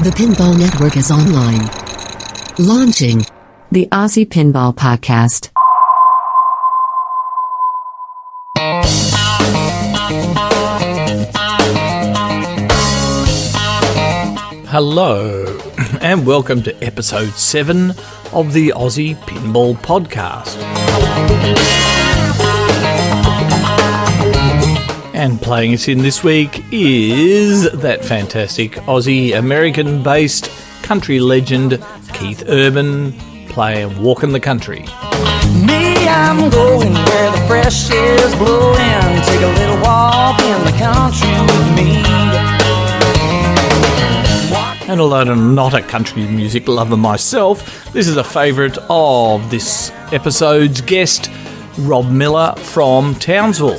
The Pinball Network is online. Launching the Aussie Pinball Podcast. Hello, and welcome to episode 7 of the Aussie Pinball Podcast. And playing us in this week is that fantastic Aussie-American-based country legend Keith Urban playing Walkin the Country. Me, I'm going where the fresh air's blowing. Take a little walk in the country with me. And although I'm not a country music lover myself, this is a favourite of this episode's guest, Rob Milla from Townsville.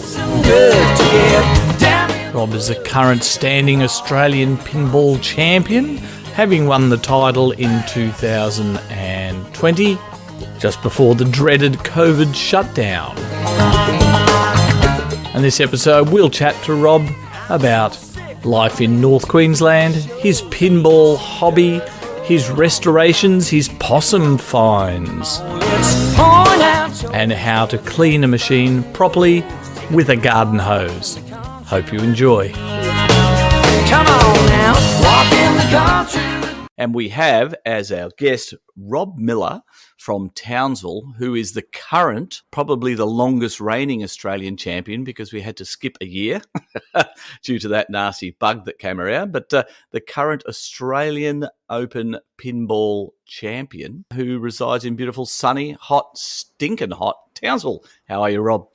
Rob is the current standing Australian Pinball Champion, having won the title in 2020, just before the dreaded COVID shutdown. And this episode we'll chat to Rob about life in North Queensland, his pinball hobby, his restorations, his possum finds, and how to clean a machine properly with a garden hose. Hope you enjoy. Come on now, walk in the country. And we have as our guest Rob Milla from Townsville, who is the current, probably the longest reigning Australian champion, because we had to skip a year due to that nasty bug that came around, but the current Australian Open Pinball champion who resides in beautiful, sunny, hot, stinking hot Townsville. How are you, Rob?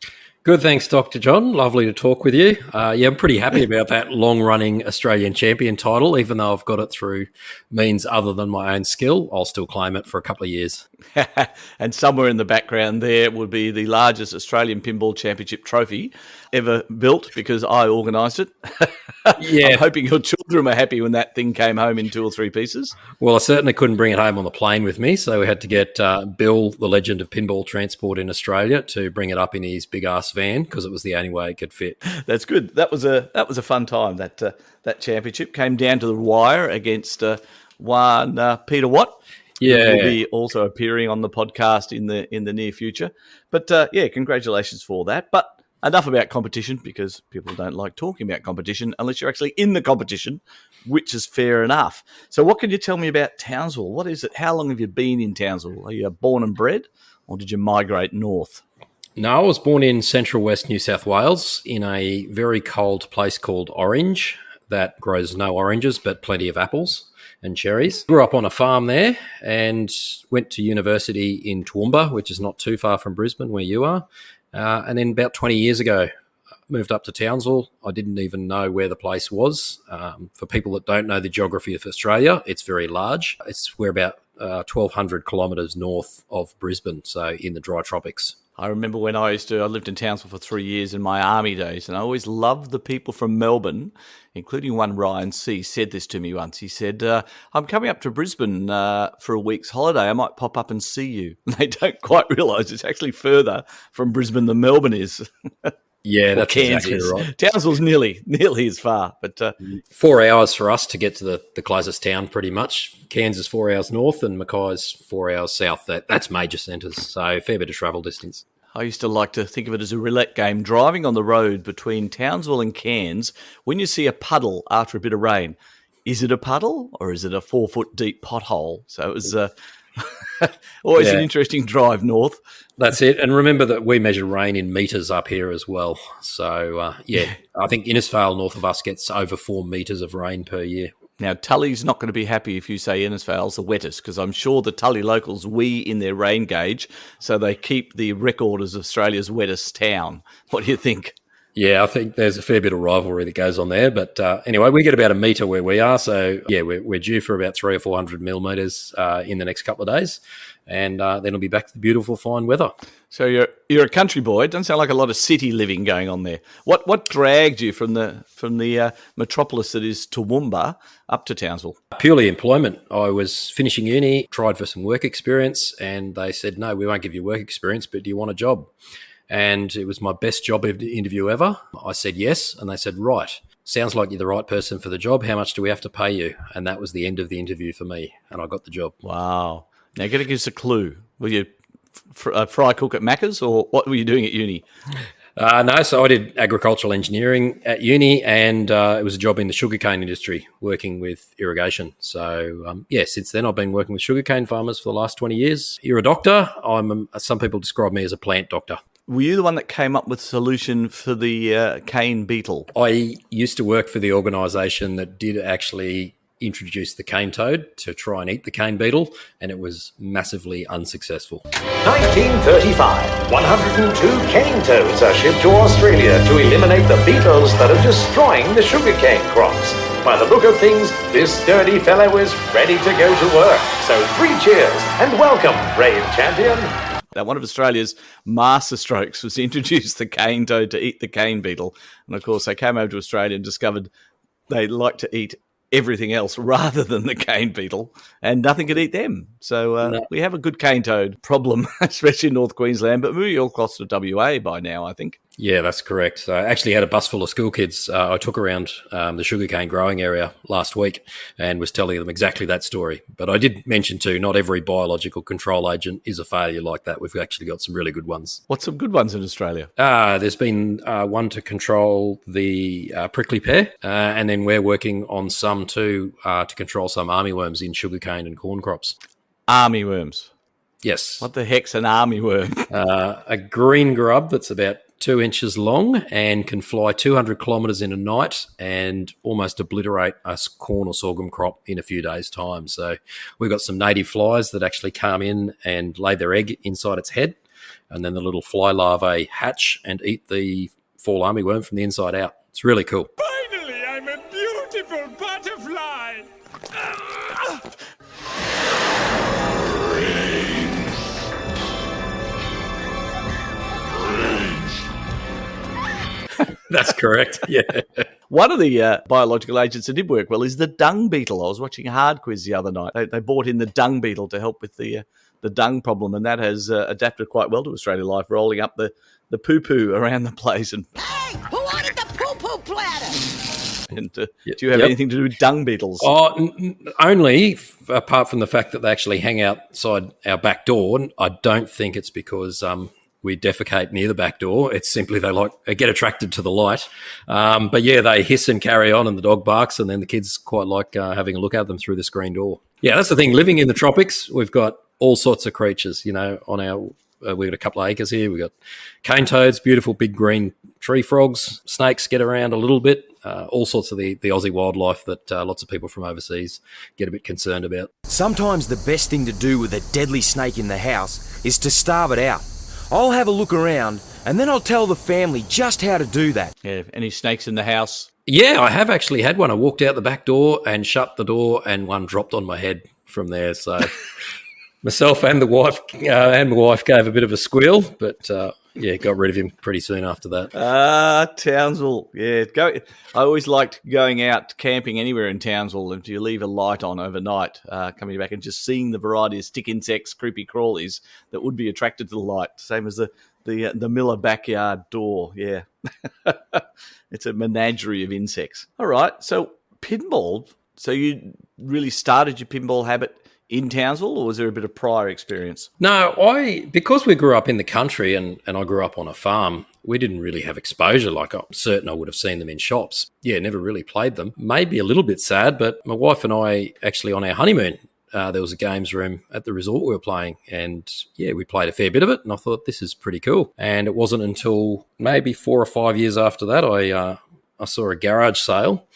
Good, thanks, Dr. John. Lovely to talk with you. I'm pretty happy about that long-running Australian champion title, even though I've got it through means other than my own skill. I'll still claim it for a couple of years. And somewhere in the background there would be the largest Australian Pinball Championship trophy ever built, because I organised it. Yeah. I'm hoping your children were happy when that thing came home in 2 or 3 pieces. Well, I certainly couldn't bring it home on the plane with me, so we had to get Bill, the legend of pinball transport in Australia, to bring it up in his big-ass van, because it was the only way it could fit. That's good. That was a fun time. That championship came down to the wire against one Peter Watt. Yeah, who will be also appearing on the podcast in the near future. But congratulations for that. But enough about competition, because people don't like talking about competition unless you're actually in the competition, which is fair enough. So what can you tell me about Townsville? What is it? How long have you been in Townsville? Are you born and bred, or did you migrate north? No, I was born in central west New South Wales in a very cold place called Orange that grows no oranges but plenty of apples and cherries. Grew up on a farm there and went to university in Toowoomba, which is not too far from Brisbane where you are. And then about 20 years ago, moved up to Townsville. I didn't even know where the place was. For people that don't know the geography of Australia, it's very large. We're about 1,200 kilometres north of Brisbane, so in the dry tropics. I remember when I lived in Townsville for 3 years in my army days, and I always loved the people from Melbourne, including one Ryan C. said this to me once. He said, I'm coming up to Brisbane for a week's holiday. I might pop up and see you. And they don't quite realise it's actually further from Brisbane than Melbourne is. Yeah, that's Cairns exactly right. Townsville's nearly as far. But 4 hours for us to get to the closest town, pretty much. Cairns is 4 hours north and Mackay's 4 hours south. That's major centres, so a fair bit of travel distance. I used to like to think of it as a roulette game. Driving on the road between Townsville and Cairns, when you see a puddle after a bit of rain, is it a puddle or is it a 4-foot deep pothole? So it was always an interesting drive north. That's it. And remember that we measure rain in metres up here as well. So, I think Innisfail north of us gets over 4 metres of rain per year. Now, Tully's not going to be happy if you say Innisfail's the wettest, because I'm sure the Tully locals wee in their rain gauge, so they keep the record as Australia's wettest town. What do you think? Yeah, I think there's a fair bit of rivalry that goes on there. But anyway, we get about a metre where we are. So, we're due for about 300 or 400 millimetres in the next couple of days. And then it'll be back to the beautiful, fine weather. So you're a country boy. It doesn't sound like a lot of city living going on there. What dragged you from the metropolis that is Toowoomba up to Townsville? Purely employment. I was finishing uni, tried for some work experience, and they said, no, we won't give you work experience, but do you want a job? And it was my best job interview ever. I said yes, and they said, right, sounds like you're the right person for the job. How much do we have to pay you? And that was the end of the interview for me, and I got the job. Wow. Now, going to give us a clue. Were you a fry cook at Macca's, or what were you doing at uni? No, so I did agricultural engineering at uni, and it was a job in the sugarcane industry, working with irrigation. So, since then I've been working with sugarcane farmers for the last 20 years. You're a doctor. Some people describe me as a plant doctor. Were you the one that came up with the solution for the cane beetle? I used to work for the organisation that did actually introduce the cane toad to try and eat the cane beetle, and it was massively unsuccessful. 1935, 102 cane toads are shipped to Australia to eliminate the beetles that are destroying the sugarcane crops. By the look of things, this sturdy fellow is ready to go to work. So 3 cheers and welcome, brave champion. Now, one of Australia's master strokes was to introduce the cane toad to eat the cane beetle. And of course, they came over to Australia and discovered they like to eat everything else rather than the cane beetle, and nothing could eat them. So we have a good cane toad problem, especially in North Queensland, but maybe all across to WA by now, I think. Yeah, that's correct. So I actually had a bus full of school kids. I took around the sugarcane growing area last week and was telling them exactly that story. But I did mention too, not every biological control agent is a failure like that. We've actually got some really good ones. What's some good ones in Australia? There's been one to control the prickly pear, and then we're working on some too to control some armyworms in sugarcane and corn crops. Armyworms? Yes. What the heck's an armyworm? A green grub that's about 2 inches long and can fly 200 kilometres in a night and almost obliterate a corn or sorghum crop in a few days' time. So we've got some native flies that actually come in and lay their egg inside its head, and then the little fly larvae hatch and eat the fall armyworm from the inside out. It's really cool. Finally, I'm a beautiful butterfly. That's correct, yeah. One of the biological agents that did work well is the dung beetle. I was watching a hard quiz the other night. They brought in the dung beetle to help with the dung problem, and that has adapted quite well to Australian life, rolling up the poo-poo around the place. And Hey, who ordered the poo-poo platter? And do you have anything to do with dung beetles? Only apart from the fact that they actually hang outside our back door. I don't think it's because we defecate near the back door. It's simply they get attracted to the light. But yeah, they hiss and carry on, and the dog barks, and then the kids quite like having a look at them through the screen door. Yeah, that's the thing. Living in the tropics, we've got all sorts of creatures. You know, on our we've got a couple of acres here. We've got cane toads, beautiful big green tree frogs, snakes get around a little bit. All sorts of the Aussie wildlife that lots of people from overseas get a bit concerned about. Sometimes the best thing to do with a deadly snake in the house is to starve it out. I'll have a look around, and then I'll tell the family just how to do that. Yeah, any snakes in the house? Yeah, I have actually had one. I walked out the back door and shut the door, and one dropped on my head from there. So myself and my wife gave a bit of a squeal, but got rid of him pretty soon after that. Townsville. Yeah, I always liked going out camping anywhere in Townsville. If you leave a light on overnight, coming back and just seeing the variety of stick insects, creepy crawlies that would be attracted to the light, same as the Milla backyard door. Yeah, it's a menagerie of insects. All right, so pinball. So you really started your pinball habit in Townsville, or was there a bit of prior experience? No, because we grew up in the country and I grew up on a farm, we didn't really have exposure. Like, I'm certain I would have seen them in shops. Yeah, never really played them. Maybe a little bit sad, but my wife and I actually on our honeymoon, there was a games room at the resort we were playing, and yeah, we played a fair bit of it, and I thought this is pretty cool. And it wasn't until maybe 4 or 5 years after that I saw a garage sale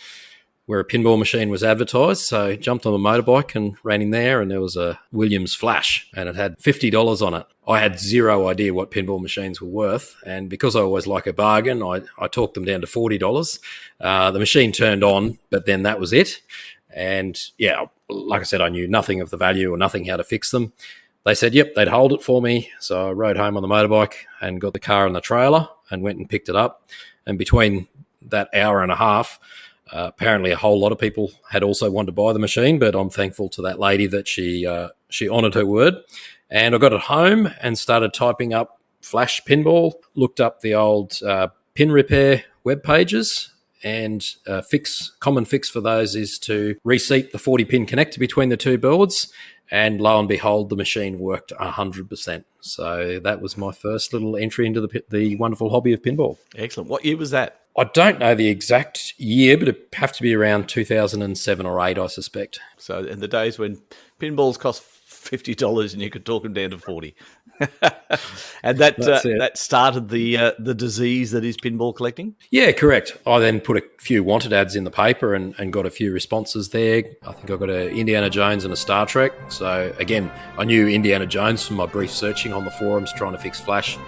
where a pinball machine was advertised. So I jumped on a motorbike and ran in there, and there was a Williams Flash, and it had $50 on it. I had zero idea what pinball machines were worth, and because I always like a bargain, I talked them down to $40. The machine turned on, but then that was it. And yeah, like I said, I knew nothing of the value or nothing how to fix them. They said, yep, they'd hold it for me. So I rode home on the motorbike and got the car and the trailer and went and picked it up. And between that hour and a half, apparently a whole lot of people had also wanted to buy the machine, but I'm thankful to that lady that she honoured her word. And I got it home and started typing up Flash Pinball, looked up the old pin repair web pages, And common fix for those is to reseat the 40-pin connector between the two boards, and lo and behold, the machine worked 100%. So that was my first little entry into the wonderful hobby of pinball. Excellent. What year was that? I don't know the exact year, but it have to be around 2007 or 8, I suspect. So in the days when pinballs cost $50 and you could talk them down to 40. And that started the disease that is pinball collecting? Yeah, correct. I then put a few wanted ads in the paper and got a few responses there. I think I got a Indiana Jones and a Star Trek. So again, I knew Indiana Jones from my brief searching on the forums trying to fix Flash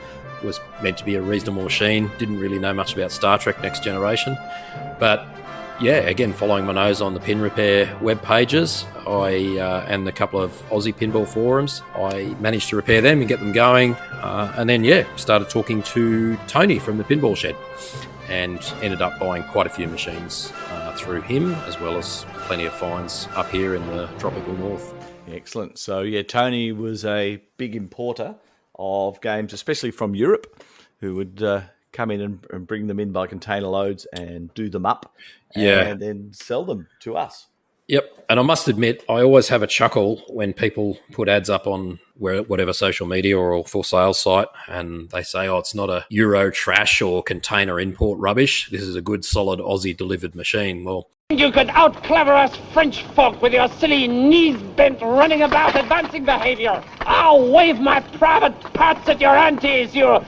was meant to be a reasonable machine. Didn't really know much about Star Trek Next Generation. But yeah, again, following my nose on the pin repair web pages, and a couple of Aussie Pinball forums, I managed to repair them and get them going. And then, started talking to Tony from the Pinball Shed and ended up buying quite a few machines through him, as well as plenty of finds up here in the tropical north. Excellent. So, Tony was a big importer of games, especially from Europe, who would come in and bring them in by container loads and do them up and then sell them to us. Yep. And I must admit, I always have a chuckle when people put ads up on whatever social media or for sale site and they say, it's not a Euro trash or container import rubbish. This is a good, solid Aussie delivered machine. Well, you could out-clever us French folk with your silly knees bent running about advancing behaviour. I'll wave my private parts at your aunties, you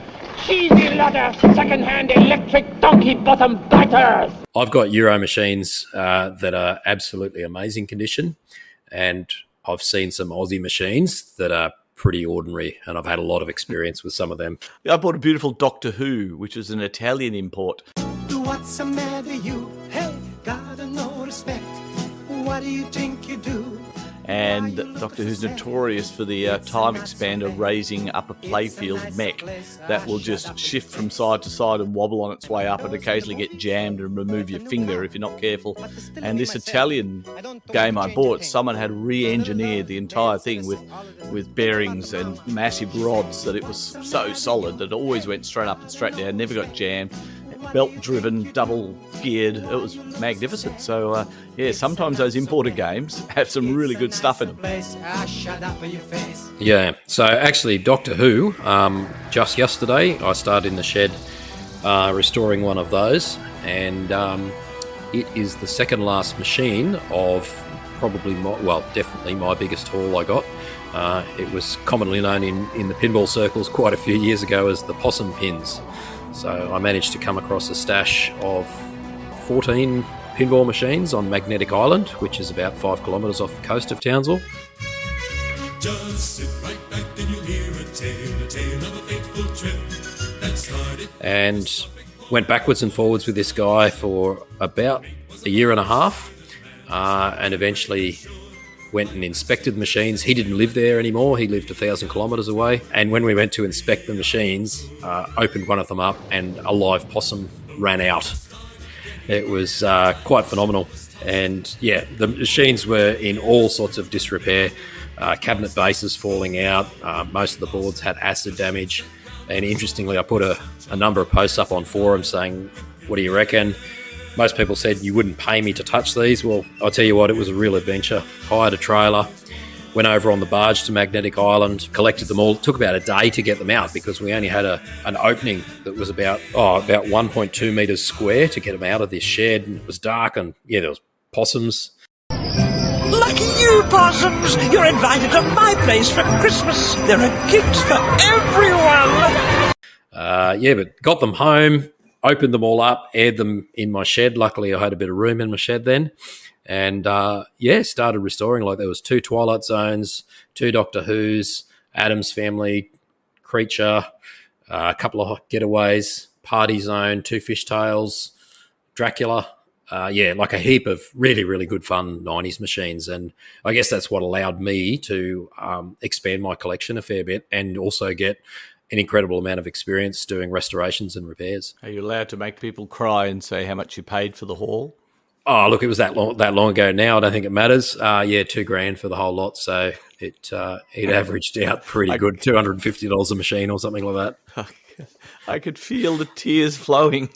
cheesy lot of second-hand electric donkey-bottom biters. I've got Euro machines that are absolutely amazing condition, and I've seen some Aussie machines that are pretty ordinary, and I've had a lot of experience with some of them. I bought a beautiful Doctor Who, which is an Italian import. What's the matter, you? Hey, gotta no respect. What do you think you do? And Doctor Who's notorious for the time expander raising up a playfield mech that will just shift from side to side and wobble on its way up and occasionally get jammed and remove your finger if you're not careful. And this Italian game I bought, someone had re-engineered the entire thing with bearings and massive rods that it was so solid that it always went straight up and straight down, never got jammed. Belt-driven, double-geared. It was magnificent. So, sometimes those imported games have some really good stuff in them. Yeah. So, actually, Doctor Who, just yesterday, I started in the shed restoring one of those, and it is the second last machine of definitely my biggest haul I got. It was commonly known in the pinball circles quite a few years ago as the possum pins. So I managed to come across a stash of 14 pinball machines on Magnetic Island, which is about 5 kilometres off the coast of Townsville. Just sit right back and you'll hear a tale of a fateful trip that started. And went backwards and forwards with this guy for about a year and a half, and eventually went and inspected machines. He didn't live there anymore. He lived 1,000 kilometres away. And when we went to inspect the machines, opened one of them up and a live possum ran out. It was quite phenomenal. And the machines were in all sorts of disrepair. Cabinet bases falling out. Most of the boards had acid damage. And interestingly, I put a number of posts up on forums saying, what do you reckon? Most people said you wouldn't pay me to touch these. Well, I'll tell you what, it was a real adventure. Hired a trailer, went over on the barge to Magnetic Island, collected them all. It took about a day to get them out because we only had an opening that was about 1.2 metres square to get them out of this shed. And it was dark and, there was possums. Lucky you, possums! You're invited to my place for Christmas. There are gifts for everyone! But got them home. Opened them all up, aired them in my shed. Luckily, I had a bit of room in my shed then. And, started restoring. Like there was 2 Twilight Zones, 2 Doctor Who's, Addams Family, Creature, a couple of Getaways, Party Zone, 2 Fishtails, Dracula. Like a heap of really, really good fun 90s machines. And I guess that's what allowed me to expand my collection a fair bit and also get an incredible amount of experience doing restorations and repairs. Are you allowed to make people cry and say how much you paid for the haul? Oh, look, it was that long ago now. I don't think it matters. $2,000 for the whole lot. So it averaged out pretty good, $250 a machine or something like that. I could feel the tears flowing.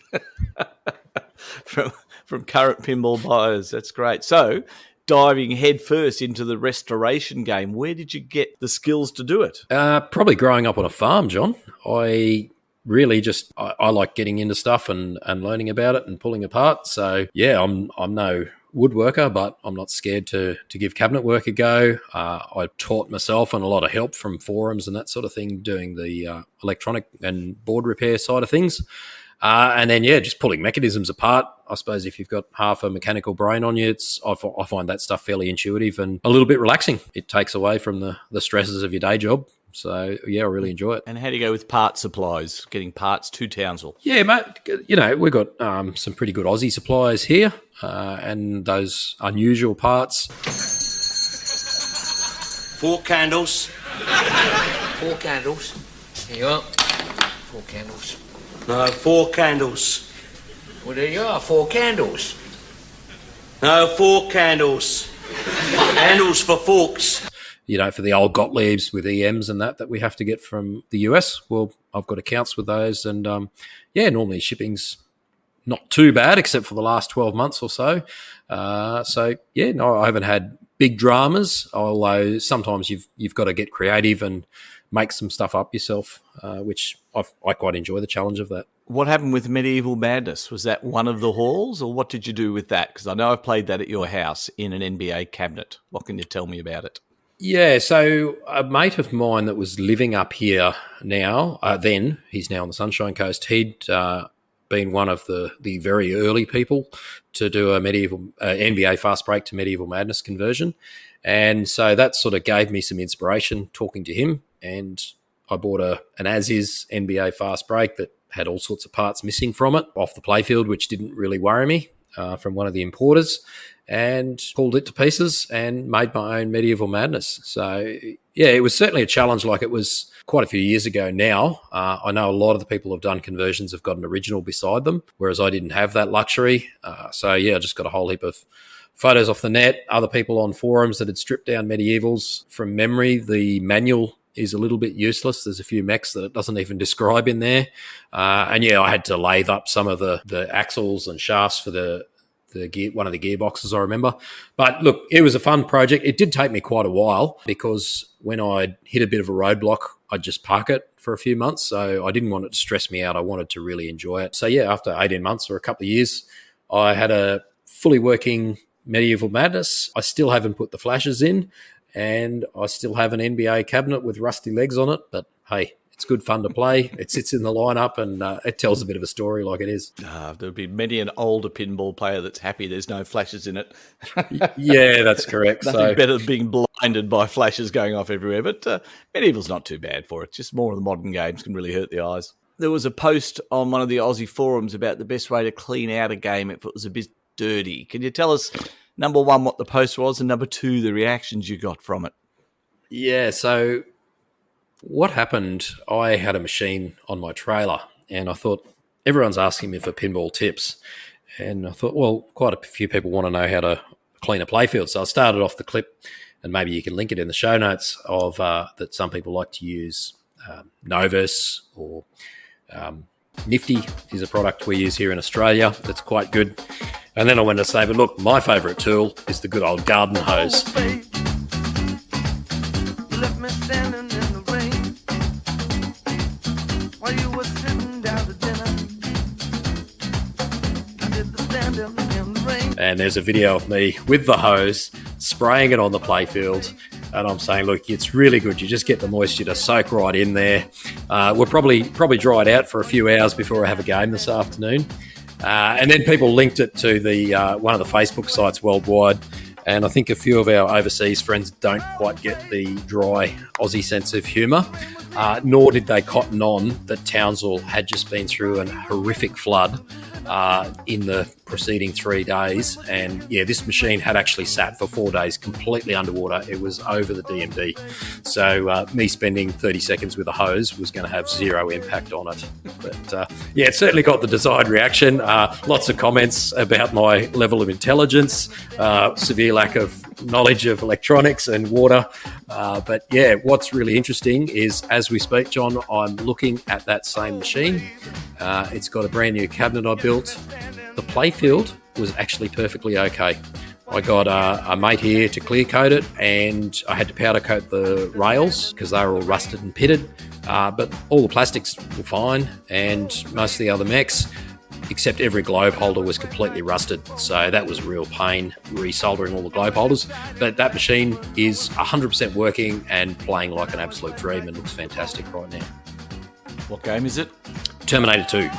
from current pinball buyers. That's great. So, diving headfirst into the restoration game, where did you get the skills to do it? Probably growing up on a farm, John. I really just I like getting into stuff and learning about it and pulling apart. So yeah, I'm no woodworker, but I'm not scared to give cabinet work a go. I taught myself and a lot of help from forums and that sort of thing, doing the electronic and board repair side of things. And then, yeah, just pulling mechanisms apart. I suppose if you've got half a mechanical brain on you, I find that stuff fairly intuitive and a little bit relaxing. It takes away from the stresses of your day job. So, yeah, I really enjoy it. And how do you go with part supplies, getting parts to Townsville? Yeah, mate, you know, we've got some pretty good Aussie suppliers here and those unusual parts. 4 candles. 4 candles. Here you are. 4 candles. No, 4 candles. Well, there you are, 4 candles. No, 4 candles. Handles for forks. You know, for the old Gottliebs with EMs and that we have to get from the US. Well, I've got accounts with those. And, yeah, normally shipping's not too bad except for the last 12 months or so. So, yeah, no, I haven't had big dramas, although sometimes you've got to get creative and make some stuff up yourself, which I quite enjoy the challenge of that. What happened with Medieval Madness? Was that one of the halls, or what did you do with that? Because I know I've played that at your house in an NBA cabinet. What can you tell me about it? Yeah, so a mate of mine that was living up here now, then, he's now on the Sunshine Coast, he'd been one of the very early people to do a medieval NBA fast break to Medieval Madness conversion. And so that sort of gave me some inspiration talking to him. And I bought an as-is NBA fast break that had all sorts of parts missing from it off the playfield, which didn't really worry me, from one of the importers, and pulled it to pieces and made my own Medieval Madness. So, yeah, it was certainly a challenge. Like, it was quite a few years ago now. I know a lot of the people who've done conversions have got an original beside them, whereas I didn't have that luxury. So, yeah, I just got a whole heap of photos off the net, other people on forums that had stripped down medievals from memory. The manual is a little bit useless. There's a few mechs that it doesn't even describe in there. And, yeah, I had to lathe up some of the axles and shafts for the gear, one of the gearboxes, I remember. But look, it was a fun project. It did take me quite a while because when I hit a bit of a roadblock, I'd just park it for a few months. So I didn't want it to stress me out. I wanted to really enjoy it. So yeah, after 18 months or a couple of years, I had a fully working Medieval Madness. I still haven't put the flashes in, and I still have an NBA cabinet with rusty legs on it. But hey, it's good fun to play. It sits in the lineup and it tells a bit of a story like it is. There'll be many an older pinball player that's happy there's no flashes in it. Yeah, that's correct. Nothing better than being blinded by flashes going off everywhere. But Medieval's not too bad for it. Just more of the modern games can really hurt the eyes. There was a post on one of the Aussie forums about the best way to clean out a game if it was a bit dirty. Can you tell us, number one, what the post was, and number two, the reactions you got from it? Yeah, so what happened, I had a machine on my trailer and I thought, everyone's asking me for pinball tips. And I thought, well, quite a few people want to know how to clean a playfield. So I started off the clip, and maybe you can link it in the show notes, of that some people like to use Novus, or Nifty is a product we use here in Australia that's quite good. And then I went to say, but look, my favourite tool is the good old garden hose. And there's a video of me with the hose spraying it on the playfield, and I'm saying, look, it's really good. You just get the moisture to soak right in there. We'll probably dry it out for a few hours before I have a game this afternoon. And then people linked it to the one of the Facebook sites worldwide. And I think a few of our overseas friends don't quite get the dry Aussie sense of humour, nor did they cotton on that Townsville had just been through a horrific flood in the preceding 3 days. And yeah, this machine had actually sat for 4 days completely underwater. It was over the DMD. So me spending 30 seconds with a hose was going to have zero impact on it. But yeah, it certainly got the desired reaction. Lots of comments about my level of intelligence, severe lack of knowledge of electronics and water. But yeah, what's really interesting is, as we speak, John, I'm looking at that same machine. It's got a brand new cabinet I built. built, the playfield was actually perfectly okay. I got a mate here to clear coat it, and I had to powder coat the rails because they were all rusted and pitted. But all the plastics were fine, and most of the other mechs, except every globe holder, was completely rusted. So that was a real pain, resoldering all the globe holders. But that machine is 100% working and playing like an absolute dream and looks fantastic right now. What game is it? Terminator 2.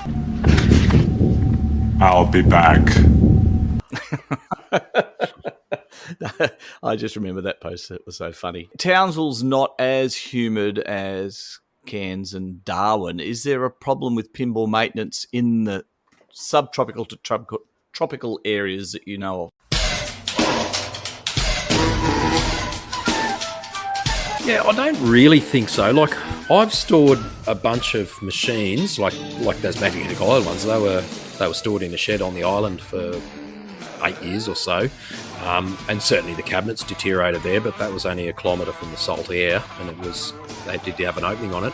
I'll be back. I just remember that post. It was so funny. Townsville's not as humid as Cairns and Darwin. Is there a problem with pinball maintenance in the subtropical to tropical areas that you know of? Yeah, I don't really think so. Like, I've stored a bunch of machines, like those Magnetic Island ones. They were stored in a shed on the island for 8 years or so, and certainly the cabinets deteriorated there, but that was only a kilometre from the salt air, and they did have an opening on it.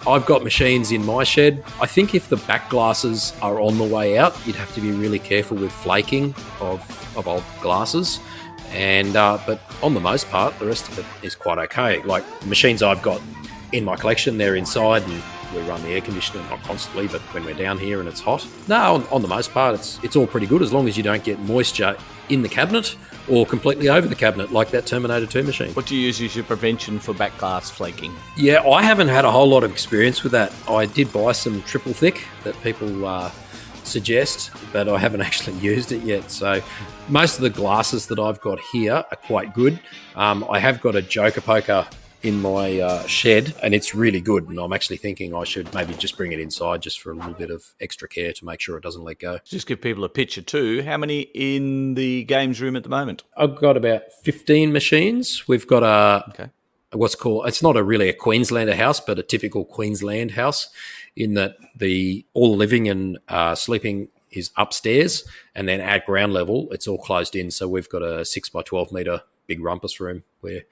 I've got machines in my shed. I think if the back glasses are on the way out, you'd have to be really careful with flaking of old glasses, and but on the most part, the rest of it is quite okay. Like machines I've got in my collection, they're inside, and we run the air conditioner, not constantly, but when we're down here and it's hot. No, on the most part, it's all pretty good as long as you don't get moisture in the cabinet or completely over the cabinet, like that Terminator 2 machine. What do you use as your prevention for back glass flaking? Yeah, I haven't had a whole lot of experience with that. I did buy some triple thick that people suggest, but I haven't actually used it yet. So most of the glasses that I've got here are quite good. I have got a Joker Poker in my shed, and it's really good, and I'm actually thinking I should maybe just bring it inside just for a little bit of extra care to make sure it doesn't let go. Just give people a picture too. How many in the games room at the moment? I've got about 15 machines. We've got what's called, it's not really a Queenslander house, but a typical Queensland house, in that all the living and sleeping is upstairs, and then at ground level it's all closed in. So we've got a 6 by 12 metre big rumpus room where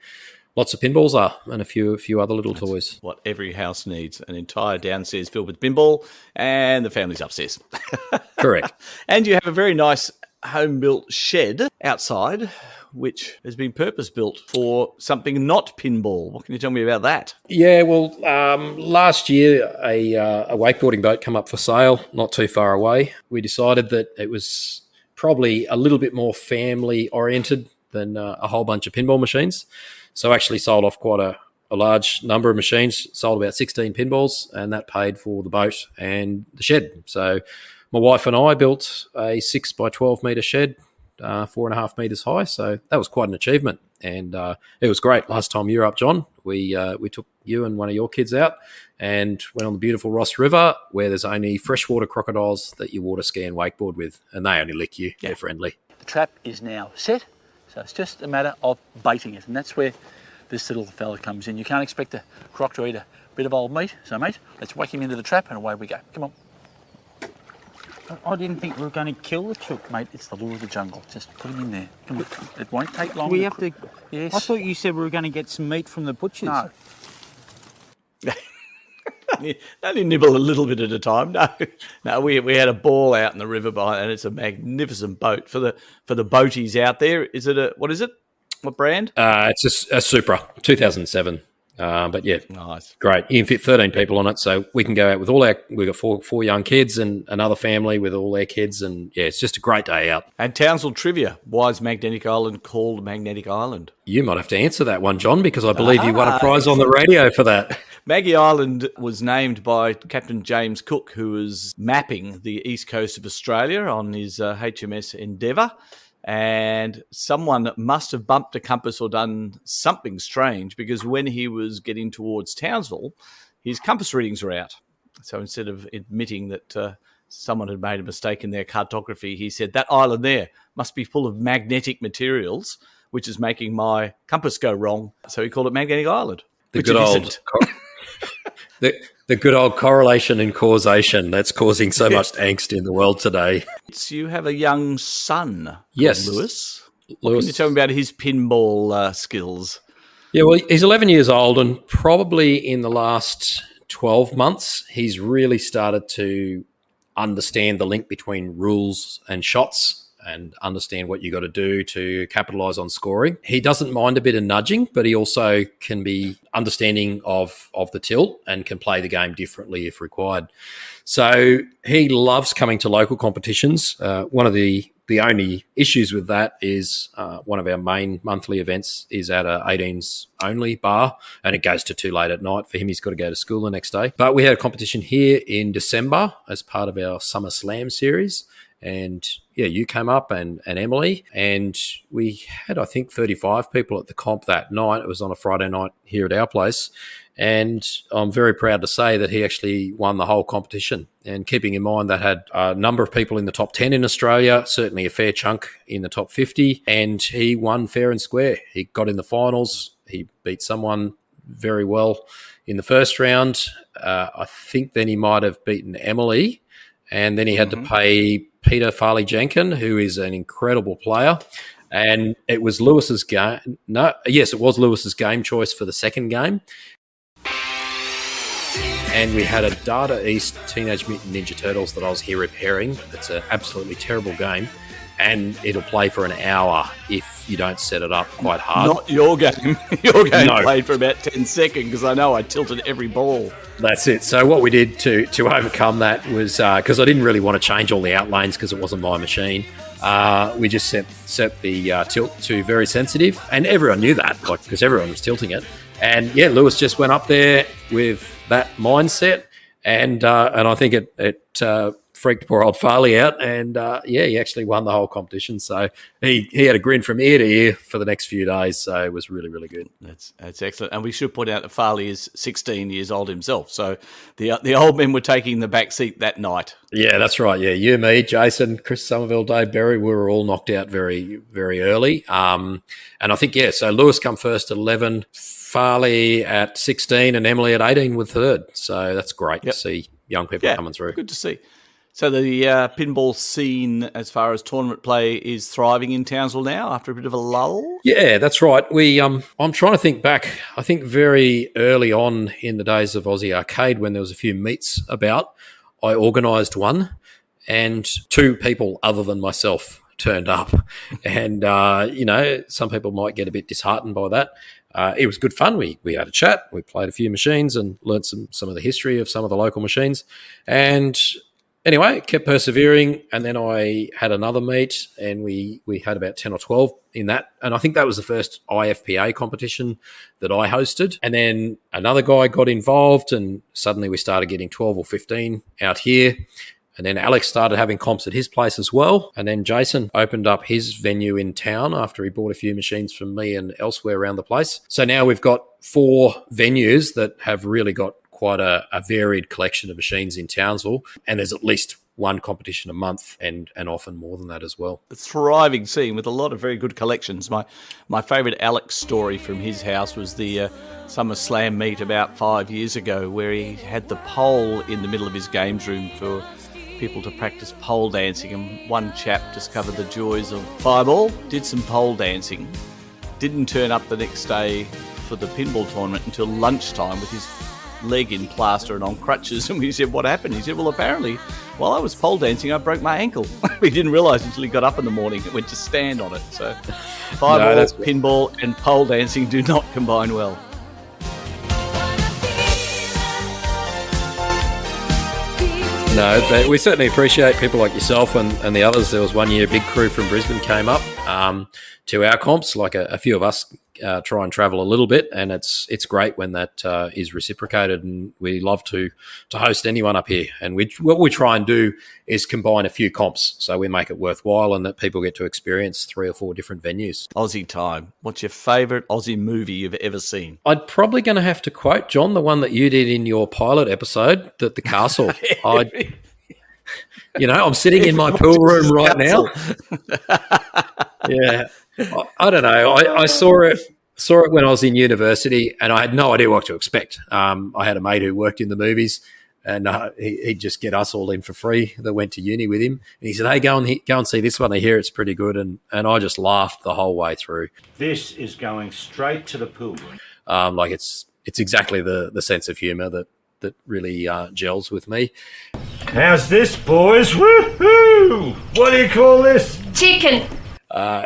lots of pinballs are, and a few other little toys. What every house needs, an entire downstairs filled with pinball, and the family's upstairs. Correct. And you have a very nice home-built shed outside, which has been purpose-built for something not pinball. What can you tell me about that? Yeah, well, last year a wakeboarding boat came up for sale not too far away. We decided that it was probably a little bit more family-oriented than a whole bunch of pinball machines. So I actually sold off quite a large number of machines, sold about 16 pinballs, and that paid for the boat and the shed. So my wife and I built a 6 by 12 metre shed, 4.5 metres high. So that was quite an achievement, and it was great. Last time you were up, John, we took you and one of your kids out and went on the beautiful Ross River, where there's only freshwater crocodiles that you water ski and wakeboard with, and they only lick you. They're friendly. The trap is now set. So it's just a matter of baiting it, and that's where this little fella comes in. You can't expect a croc to eat a bit of old meat. So, mate, let's whack him into the trap and away we go. Come on. I didn't think we were going to kill the chook. Mate, it's the law of the jungle. Just put him in there. Come on. It won't take long. We have to... Yes. I thought you said we were going to get some meat from the butchers. No. Only nibble a little bit at a time. No, we had a ball out in the river behind, and it's a magnificent boat for the boaties out there. Is it what is it? What brand? It's a Supra, 2007. But yeah, nice, great. You can fit 13 people on it, so we can go out with we've got four young kids and another family with all their kids, and yeah, it's just a great day out. And Townsville trivia: why is Magnetic Island called Magnetic Island? You might have to answer that one, John, because I believe you won a prize on the radio for that. Maggie Island was named by Captain James Cook, who was mapping the east coast of Australia on his HMS Endeavour. And someone must have bumped a compass or done something strange, because when he was getting towards Townsville, his compass readings were out. So instead of admitting that someone had made a mistake in their cartography, he said, that island there must be full of magnetic materials, which is making my compass go wrong. So he called it Magnetic Island. The good old correlation and causation that's causing so much angst in the world today. You have a young son, yes, Lewis. What can you tell me about his pinball skills? Yeah, well, he's 11 years old, and probably in the last 12 months, he's really started to understand the link between rules and shots and understand what you got to do to capitalize on scoring. He doesn't mind a bit of nudging, but he also can be understanding of the tilt and can play the game differently if required. So he loves coming to local competitions. One of the only issues with that is one of our main monthly events is at a 18s only bar, and it goes to too late at night for him. He's got to go to school the next day. But we had a competition here in December as part of our Summer Slam series. And yeah, you came up and Emily, and we had, I think, 35 people at the comp that night. It was on a Friday night here at our place. And I'm very proud to say that he actually won the whole competition. And keeping in mind that had a number of people in the top 10 in Australia, certainly a fair chunk in the top 50, and he won fair and square. He got in the finals. He beat someone very well in the first round. I think then he might have beaten Emily, and then he had to pay Peter Farley-Jenkin, who is an incredible player. And it was Lewis's game. It was Lewis's game choice for the second game. And we had a Data East Teenage Mutant Ninja Turtles that I was here repairing. It's an absolutely terrible game. And it'll play for an hour if you don't set it up quite hard. Not your game. Your game played for about 10 seconds because I know I tilted every ball. That's it. So what we did to overcome that was, because I didn't really want to change all the outlanes because it wasn't my machine, we just set the tilt to very sensitive. And everyone knew that, because everyone was tilting it. And yeah, Lewis just went up there with that mindset, and I think it freaked poor old Farley out, and he actually won the whole competition. So he had a grin from ear to ear for the next few days. So it was really, really good. That's excellent. And we should point out that Farley is 16 years old himself. So the old men were taking the back seat that night. Yeah, that's right. Yeah, you, me, Jason, Chris Somerville, Dave Berry, we were all knocked out very, very early. And I think, so Lewis come first at 11, Farley at 16, and Emily at 18 with third. So that's great to see young people coming through. Good to see. So the pinball scene as far as tournament play is thriving in Townsville now after a bit of a lull? Yeah, that's right. I'm trying to think back. I think very early on in the days of Aussie Arcade, when there was a few meets about, I organised one, and two people other than myself turned up. And, some people might get a bit disheartened by that. It was good fun. We had a chat. We played a few machines and learnt some of the history of some of the local machines. And anyway, kept persevering, and then I had another meet, and we had about 10 or 12 in that. And I think that was the first IFPA competition that I hosted. And then another guy got involved, and suddenly we started getting 12 or 15 out here. And then Alex started having comps at his place as well. And then Jason opened up his venue in town after he bought a few machines from me and elsewhere around the place. So now we've got 4 venues that have really got quite a varied collection of machines in Townsville, and there's at least one competition a month, and often more than that as well. A thriving scene with a lot of very good collections. My favourite Alex story from his house was the Summer Slam meet about 5 years ago, where he had the pole in the middle of his games room for people to practice pole dancing, and one chap discovered the joys of fireball, did some pole dancing, didn't turn up the next day for the pinball tournament until lunchtime with his leg in plaster and on crutches. And we said, what happened? He said, well, apparently while I was pole dancing I broke my ankle. We didn't realise until he got up in the morning and went to stand on it. So fireball, pinball and pole dancing do not combine well. No, but we certainly appreciate people like yourself and the others. There was one year a big crew from Brisbane came up to our comps, like a few of us try and travel a little bit, and it's great when that is reciprocated, and we love to host anyone up here. And what we try and do is combine a few comps, so we make it worthwhile and that people get to experience 3 or 4 different venues. Aussie time. What's your favourite Aussie movie you've ever seen? I'd probably going to have to quote, John, the one that you did in your pilot episode, that the castle. I'm sitting in my pool room right now. Yeah. I don't know. I saw it when I was in university, and I had no idea what to expect. I had a mate who worked in the movies, and he'd just get us all in for free that went to uni with him. And he said, hey, go and see this one. I hear it's pretty good. And I just laughed the whole way through. This is going straight to the pool. It's exactly the sense of humour that really gels with me. How's this, boys? Woohoo! What do you call this? Chicken.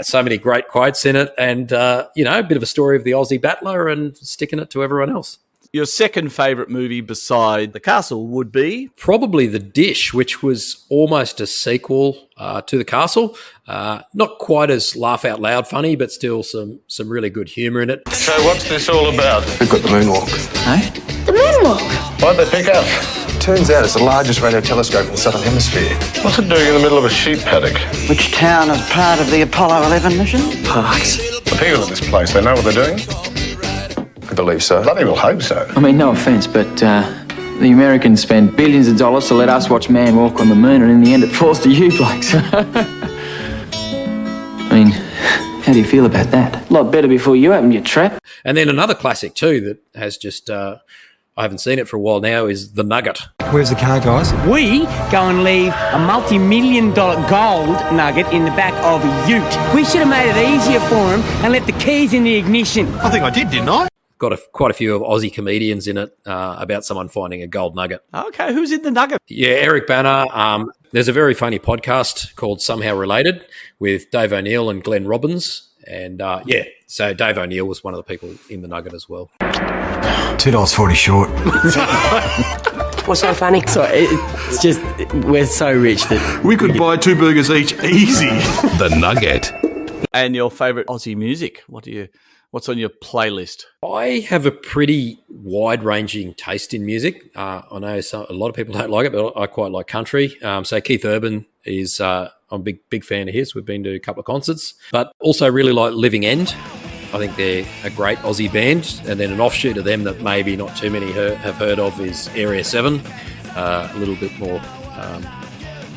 So many great quotes in it, and a bit of a story of the Aussie battler and sticking it to everyone else. Your second favourite movie beside The Castle would be? Probably The Dish, which was almost a sequel to The Castle. Not quite as laugh-out-loud funny, but still some really good humour in it. So what's this all about? We've got the moonwalk. Eh? The moonwalk? What'd they pick up? Turns out it's the largest radio telescope in the Southern Hemisphere. What's it doing in the middle of a sheep paddock? Which town is part of the Apollo 11 mission? Parks. The people at this place, they know what they're doing? I believe so. Bloody will hope so. I mean, no offence, but the Americans spend billions of dollars to let us watch man walk on the moon, and in the end it falls to you blokes. I mean, how do you feel about that? A lot better before you open your trap. And then another classic too that has just... I haven't seen it for a while now, is The Nugget. Where's the car, guys? We go and leave a multi-million-dollar gold nugget in the back of a ute. We should have made it easier for him and left the keys in the ignition. I think I did, didn't I? Got quite a few of Aussie comedians in it about someone finding a gold nugget. Okay, who's in The Nugget? Yeah, Eric Banner. There's a very funny podcast called Somehow Related with Dave O'Neill and Glenn Robbins. And so Dave O'Neill was one of the people in The Nugget as well. $2.40 short. What's so funny? So it's just, we're so rich that... We could buy 2 burgers each, easy. The Nugget. And your favourite Aussie music? What's on your playlist? I have a pretty wide-ranging taste in music. I know a lot of people don't like it, but I quite like country. So Keith Urban is... I'm a big fan of his. We've been to a couple of concerts. But also really like Living End. I think they're a great Aussie band. And then an offshoot of them that maybe not too many have heard of is Area 7. A little bit more...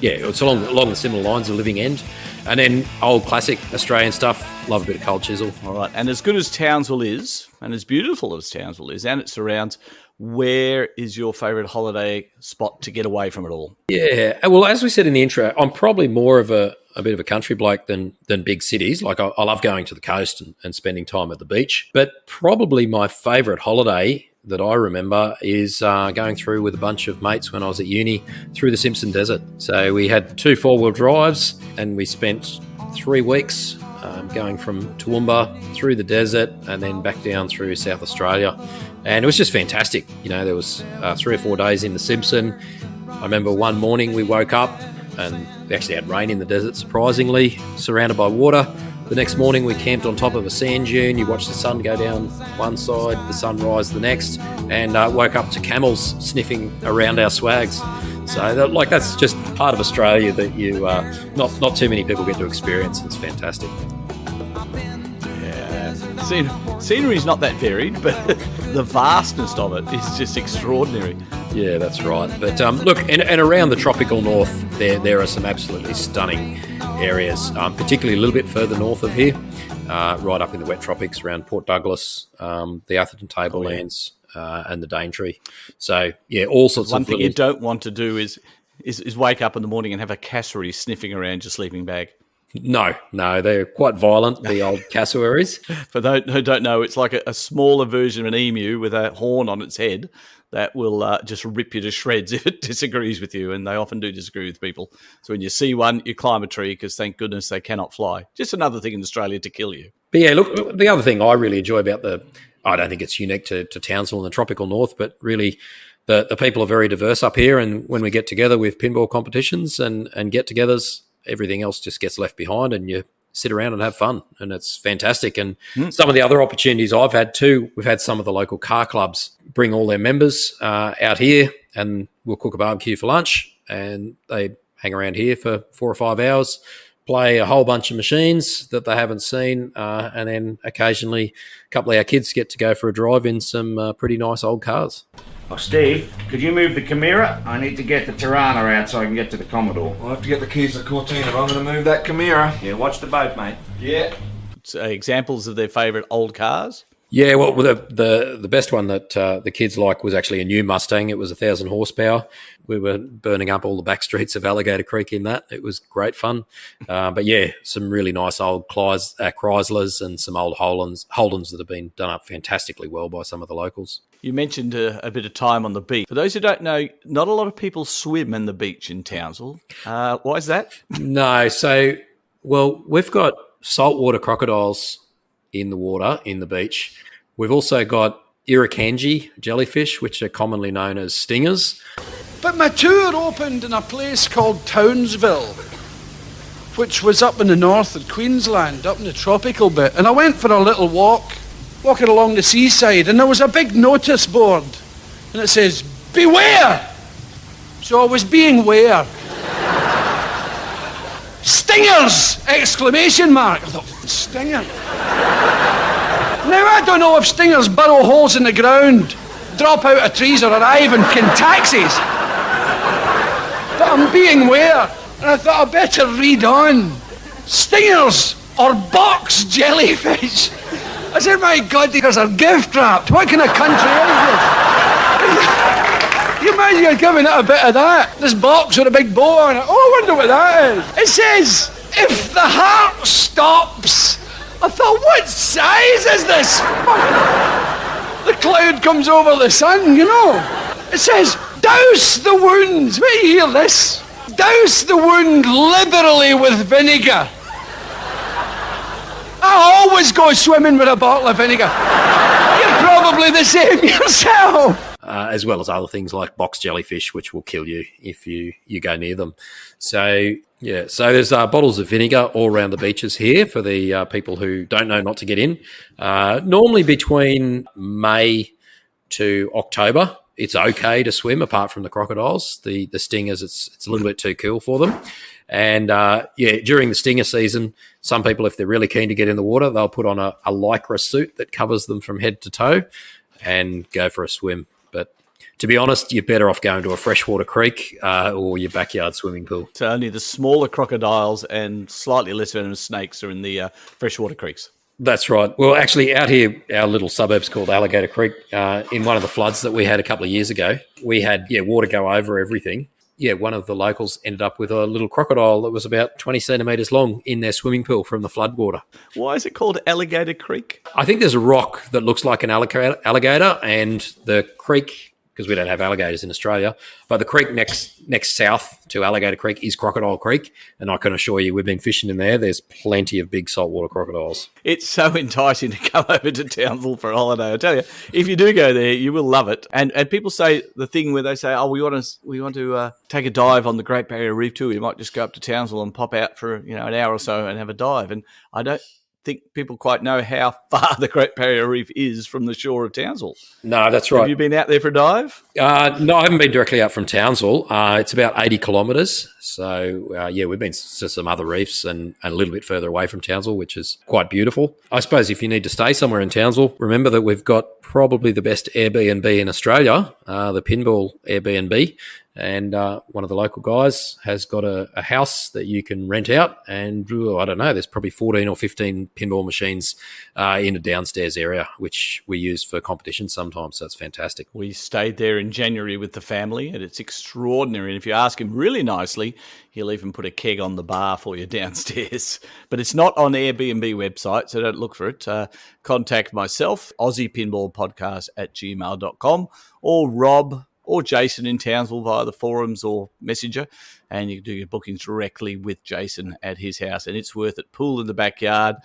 it's along the similar lines of Living End. And then old classic Australian stuff. Love a bit of Cold Chisel. All right. And as good as Townsville is, and as beautiful as Townsville is, and its surrounds, where is your favourite holiday spot to get away from it all? Yeah. Well, as we said in the intro, I'm probably more of a bit of a country bloke than big cities. Like I love going to the coast and spending time at the beach. But probably my favourite holiday that I remember is going through with a bunch of mates when I was at uni through the Simpson Desert. So we had 2 4-wheel drives and we spent 3 weeks going from Toowoomba through the desert and then back down through South Australia. And it was just fantastic. There was 3 or 4 days in the Simpson. I remember one morning we woke up and we actually had rain in the desert, surprisingly, surrounded by water. The next morning we camped on top of a sand dune. You watched the sun go down one side, the sun rise the next, and woke up to camels sniffing around our swags. So that's just part of Australia that you not too many people get to experience. It's fantastic. Yeah, scenery's not that varied, but the vastness of it is just extraordinary. Yeah, that's right. But look, and around the tropical north, there are some absolutely stunning areas, particularly a little bit further north of here, right up in the wet tropics around Port Douglas, the Atherton Tablelands, and the Daintree. So, yeah, all sorts One of thing you don't want to do is wake up in the morning and have a cassowary sniffing around your sleeping bag. No, they're quite violent, the old cassowaries. For those who don't know, it's like a smaller version of an emu with a horn on its head that will just rip you to shreds if it disagrees with you, and they often do disagree with people. So when you see one, you climb a tree because thank goodness they cannot fly. Just another thing in Australia to kill you. But yeah, look, the other thing I really enjoy about I don't think it's unique to Townsville in the tropical north, but really the people are very diverse up here, and when we get together with pinball competitions and get-togethers, everything else just gets left behind and you sit around and have fun, and it's fantastic. And some of the other opportunities I've had too, we've had some of the local car clubs bring all their members out here, and we'll cook a barbecue for lunch, and they hang around here for 4 or 5 hours, play a whole bunch of machines that they haven't seen, and then occasionally a couple of our kids get to go for a drive in some pretty nice old cars. Oh, Steve, could you move the Chimera? I need to get the Tirana out so I can get to the Commodore. I'll have to get the keys to Cortina if I'm going to move that Chimera. Yeah, watch the boat, mate. Yeah. Examples of their favourite old cars? Yeah, well, the best one that the kids liked was actually a new Mustang. It was 1,000 horsepower. We were burning up all the back streets of Alligator Creek in that. It was great fun. But yeah, some really nice old Chryslers and some old Holdens that have been done up fantastically well by some of the locals. You mentioned a bit of time on the beach. For those who don't know, not a lot of people swim in the beach in Townsville. Why is that? No, we've got saltwater crocodiles in the water, in the beach. We've also got irukandji jellyfish, which are commonly known as stingers. But my tour opened in a place called Townsville, which was up in the north of Queensland, up in the tropical bit. And I went for a little walking along the seaside, and there was a big notice board, and it says, "Beware!" So I was being ware. Stingers! Exclamation mark. I thought, stinger. Now, I don't know if stingers burrow holes in the ground, drop out of trees, or arrive in taxis. But I'm being ware, and I thought I'd better read on. Stingers or box jellyfish. I said, my God, these are gift wrapped. What kind of country is this? You imagine you're giving it a bit of that. This box with a big bow on it. Oh, I wonder what that is. It says, if the heart stops. I thought, what size is this? The cloud comes over the sun, you know. It says, douse the wound. Wait, you hear this? Douse the wound liberally with vinegar. I always go swimming with a bottle of vinegar. You're probably the same yourself. As well as other things like box jellyfish, which will kill you if you go near them. So there's bottles of vinegar all around the beaches here for the people who don't know not to get in. Normally between May to October, it's okay to swim apart from the crocodiles. The stingers, it's a little bit too cool for them. And during the stinger season, some people, if they're really keen to get in the water, they'll put on a lycra suit that covers them from head to toe and go for a swim. But to be honest, you're better off going to a freshwater creek or your backyard swimming pool. So only the smaller crocodiles and slightly less venomous snakes are in the freshwater creeks. That's right. Well, actually, out here, our little suburb's called Alligator Creek. In one of the floods that we had a couple of years ago, we had water go over everything. Yeah, one of the locals ended up with a little crocodile that was about 20 centimetres long in their swimming pool from the floodwater. Why is it called Alligator Creek? I think there's a rock that looks like an alligator, and the creek, because we don't have alligators in Australia, but the creek next south to Alligator Creek is Crocodile Creek, and I can assure you we've been fishing in there. There's plenty of big saltwater crocodiles. It's so enticing to come over to Townsville for a holiday. I tell you, if you do go there, you will love it. And people say the thing where they say, "Oh, we want to take a dive on the Great Barrier Reef too. You might just go up to Townsville and pop out for an hour or so and have a dive." And I don't think people quite know how far the Great Barrier Reef is from the shore of Townsville. No, that's right. Have you been out there for a dive? No, I haven't been directly out from Townsville. It's about 80 kilometres. So, we've been to some other reefs and a little bit further away from Townsville, which is quite beautiful. I suppose if you need to stay somewhere in Townsville, remember that we've got probably the best Airbnb in Australia, the Pinball Airbnb. And one of the local guys has got a house that you can rent out. And I don't know, there's probably 14 or 15 pinball machines in a downstairs area, which we use for competitions sometimes. So it's fantastic. We stayed there in January with the family, and it's extraordinary. And if you ask him really nicely, he'll even put a keg on the bar for you downstairs. But it's not on Airbnb website, so don't look for it. Contact myself, Aussie Pinball Podcast @gmail.com, or Rob or Jason in Townsville via the forums or Messenger, and you can do your bookings directly with Jason at his house. And it's worth it. Pool in the backyard,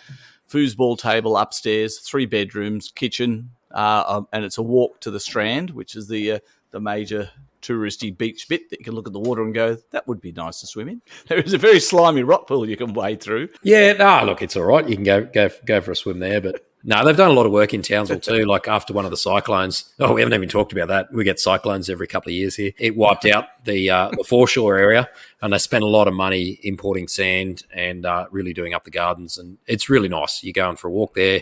foosball table upstairs, 3 bedrooms, kitchen, and it's a walk to the Strand, which is the major touristy beach bit that you can look at the water and go, that would be nice to swim in. There is a very slimy rock pool you can wade through. Yeah, no, look, it's all right. You can go for a swim there, but no, they've done a lot of work in Townsville too. Like after one of the cyclones, we haven't even talked about that. We get cyclones every couple of years here. It wiped out the foreshore area, and they spent a lot of money importing sand and really doing up the gardens. And it's really nice. You're going for a walk there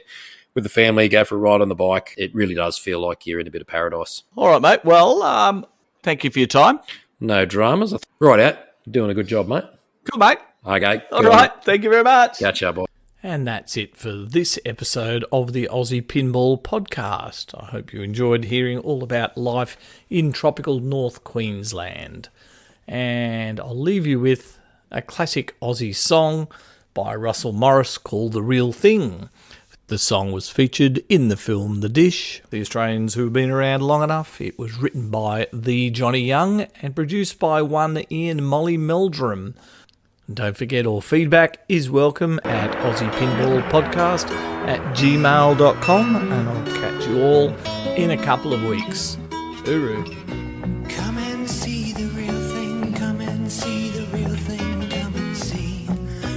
with the family, go for a ride on the bike. It really does feel like you're in a bit of paradise. All right, mate. Well, thank you for your time. No dramas. Right out. You're doing a good job, mate. Good, mate. Okay. All right. Thank you very much. Catch up, boy. And that's it for this episode of the Aussie Pinball Podcast. I hope you enjoyed hearing all about life in tropical North Queensland. And I'll leave you with a classic Aussie song by Russell Morris called The Real Thing. The song was featured in the film The Dish. The Australians who have been around long enough. It was written by the Johnny Young and produced by one Ian Molly Meldrum. Don't forget, all feedback is welcome at aussiepinballpodcast@gmail.com, and I'll catch you all in a couple of weeks. Hooroo. Come and see the real thing, come and see the real thing, come and see.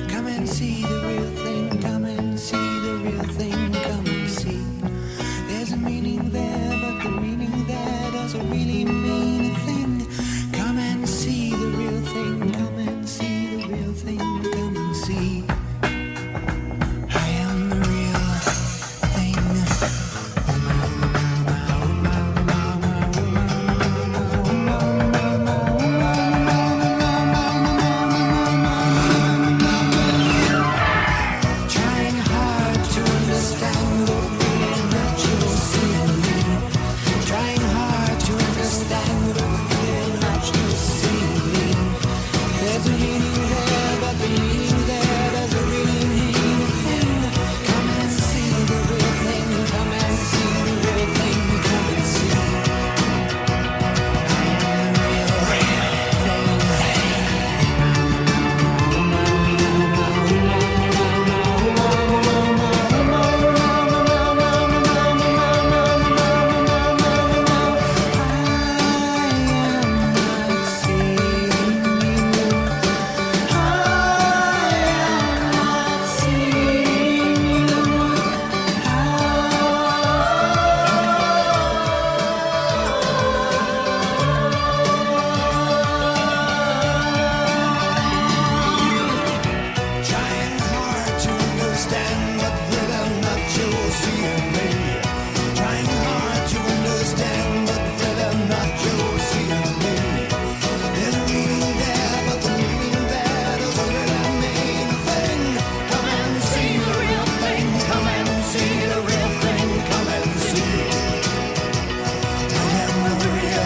Come and see the real thing, come and see the real thing, come and see. There's a meaning there, but the meaning there doesn't really mean a thing. Come and see the real thing, come and see. Thing, come and see. I am the real thing. Trying hard to understand the way that you're seeing me. Trying hard to understand the way that you're seeing me. There's a meaning there. The meaning there doesn't really mean a thing. Come and see the real thing. Come and see the real thing. Come and see. I am the real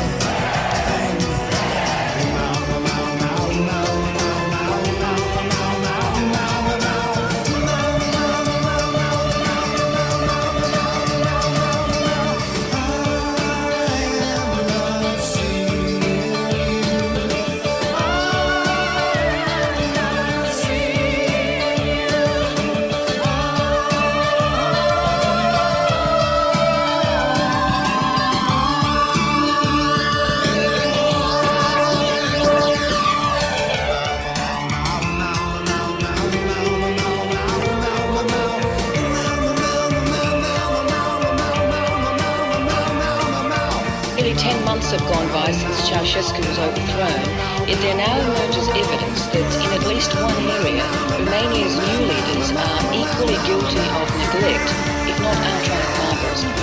Have gone by since Ceausescu was overthrown, yet there now emerges evidence that in at least one area, Romania's new leaders are equally guilty of neglect, if not outright barbarism.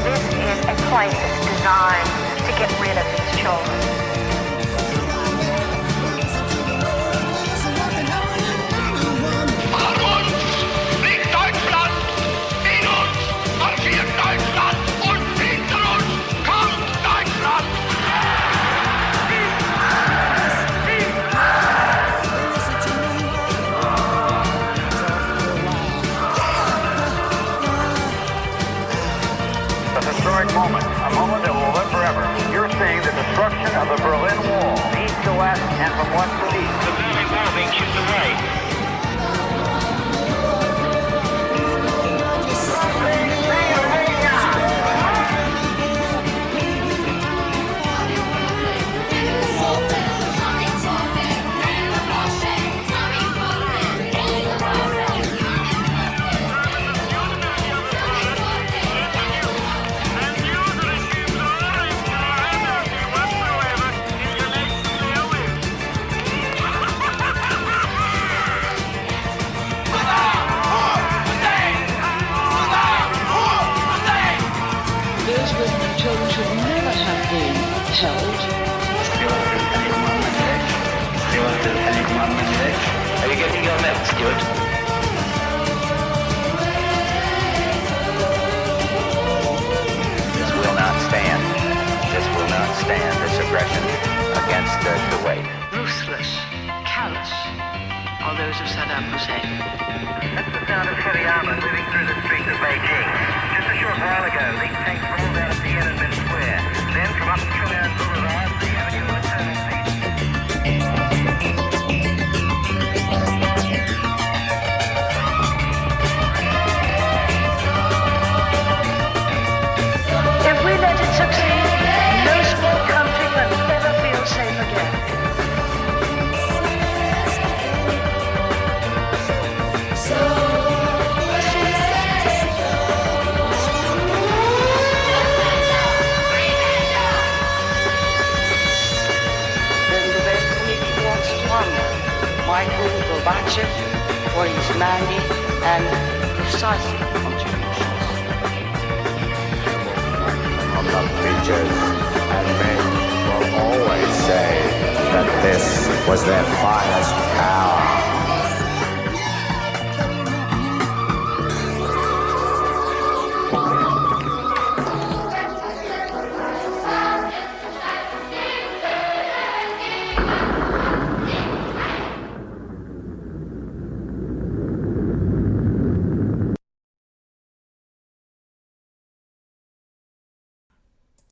This is a place designed to get rid of these children. Moment, a moment that will live forever. You're seeing the destruction of the Berlin Wall, east to west and from west to east. The Berlin Wall being chipped away. are those of Saddam Hussein. That's the sound of heavy armour moving through the streets of Beijing. Just a short while ago, these tanks rolled out of Tiananmen Square. Then from up Trinidad Boulevard, the Avenue of Turning Peace. If we let it succeed, no small country can ever feel safe again. Then the best committee wants to honor Michael Gorbachev for his manly and decisive contributions. Of the creatures, and men will always say that this was their finest hour.